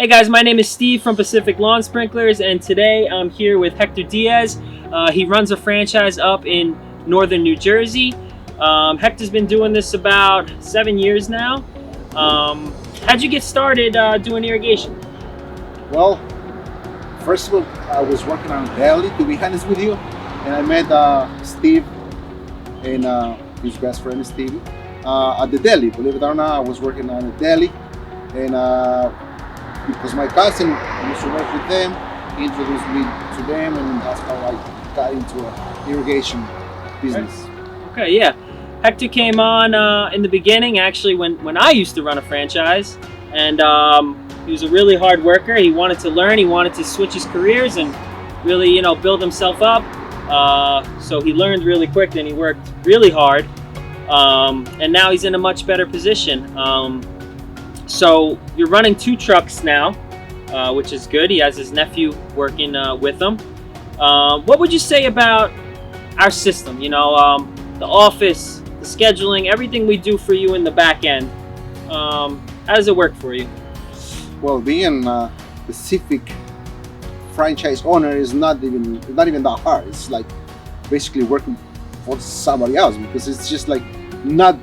Hey guys, my name is Steve from Pacific Lawn Sprinklers, and today I'm here with Hector Diaz. He runs a franchise up in northern New Jersey. Hector's been doing this about 7 years now. How'd you get started doing irrigation? Well, first of all, I was working on deli, to be honest with you, and I met Steve and his best friend Steve at the deli. Believe it or not, I was working on a deli, and because my cousin used to work with them, he introduced me to them, and that's how I got into irrigation business. Okay, yeah. Hector came on in the beginning, actually, when I used to run a franchise, and he was a really hard worker. He wanted to learn, he wanted to switch his careers and really, build himself up. So he learned really quick, and he worked really hard, and now he's in a much better position. So you're running 2 trucks now, which is good. He has his nephew working with him. What would you say about our system? The office, the scheduling, everything we do for you in the back end. How does it work for you? Well, being a specific franchise owner is not even that hard. It's like basically working for somebody else, because it's just like not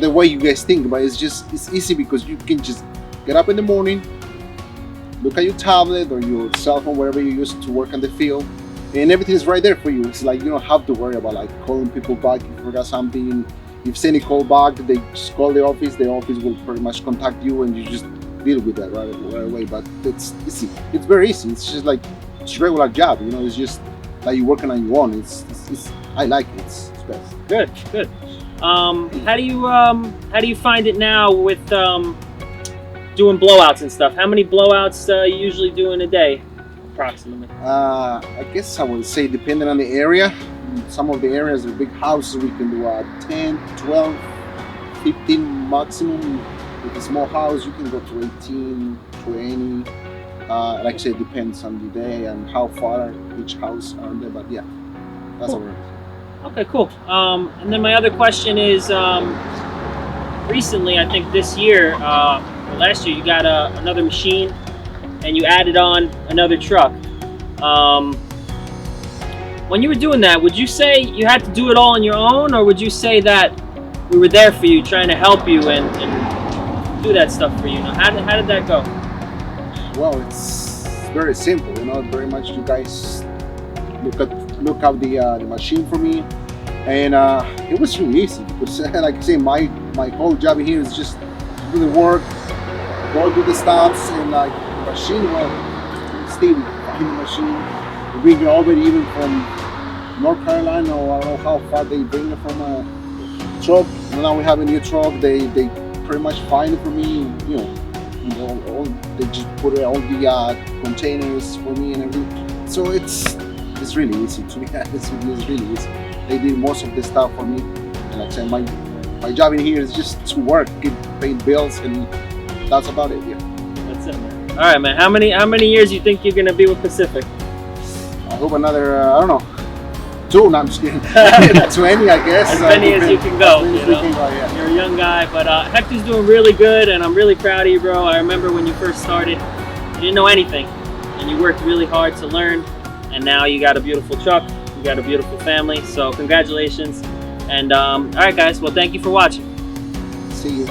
the way you guys think, but it's easy because you can just get up in the morning, look at your tablet or your cell phone, wherever you use to work on the field, and everything is right there for you. It's like you don't have to worry about like calling people back if you forgot something. If you send a call back, they just call the office will pretty much contact you, and you just deal with that right away. But it's easy. It's very easy. It's just like it's a regular job. It's just like you're working on your own. It's I like it. It's best. Good. How do you find it now with doing blowouts and stuff? How many blowouts you usually do in a day, approximately? I guess I would say depending on the area. Some of the areas are big houses, we can do 10, 12, 15 maximum. With a small house, you can go to 18, 20. Like I said, it depends on the day and how far each house are there. But yeah, that's all right. Okay, cool. And then my other question is, recently, I think this year, or last year, you got another machine and you added on another truck. When you were doing that, would you say you had to do it all on your own, or would you say that we were there for you, trying to help you and do that stuff for you? How did that go? Well, it's very simple, very much you guys look up the machine for me, and it was really easy because like I say, my whole job here is just do the work, go do the stops, and like the machine, well, stay behind the machine. They bring it over even from North Carolina, or I don't know how far they bring it from a truck. Now we have a new truck. They pretty much find it for me. They just put all the containers for me and everything. So it's really easy, to be honest with you. It's really easy. They did most of the stuff for me, and like I said, my job in here is just to work, get paid bills, and that's about it. Yeah. That's it, man. All right, man. How many years you think you're gonna be with Pacific? I hope another I don't know, 2. No, I'm just kidding. 20, I guess. As many as you can go. Yeah. You're a young guy, but Hector's doing really good, and I'm really proud of you, bro. I remember when you first started, you didn't know anything, and you worked really hard to learn. And now you got a beautiful truck, you got a beautiful family, so congratulations. And all right guys, well, thank you for watching. See you.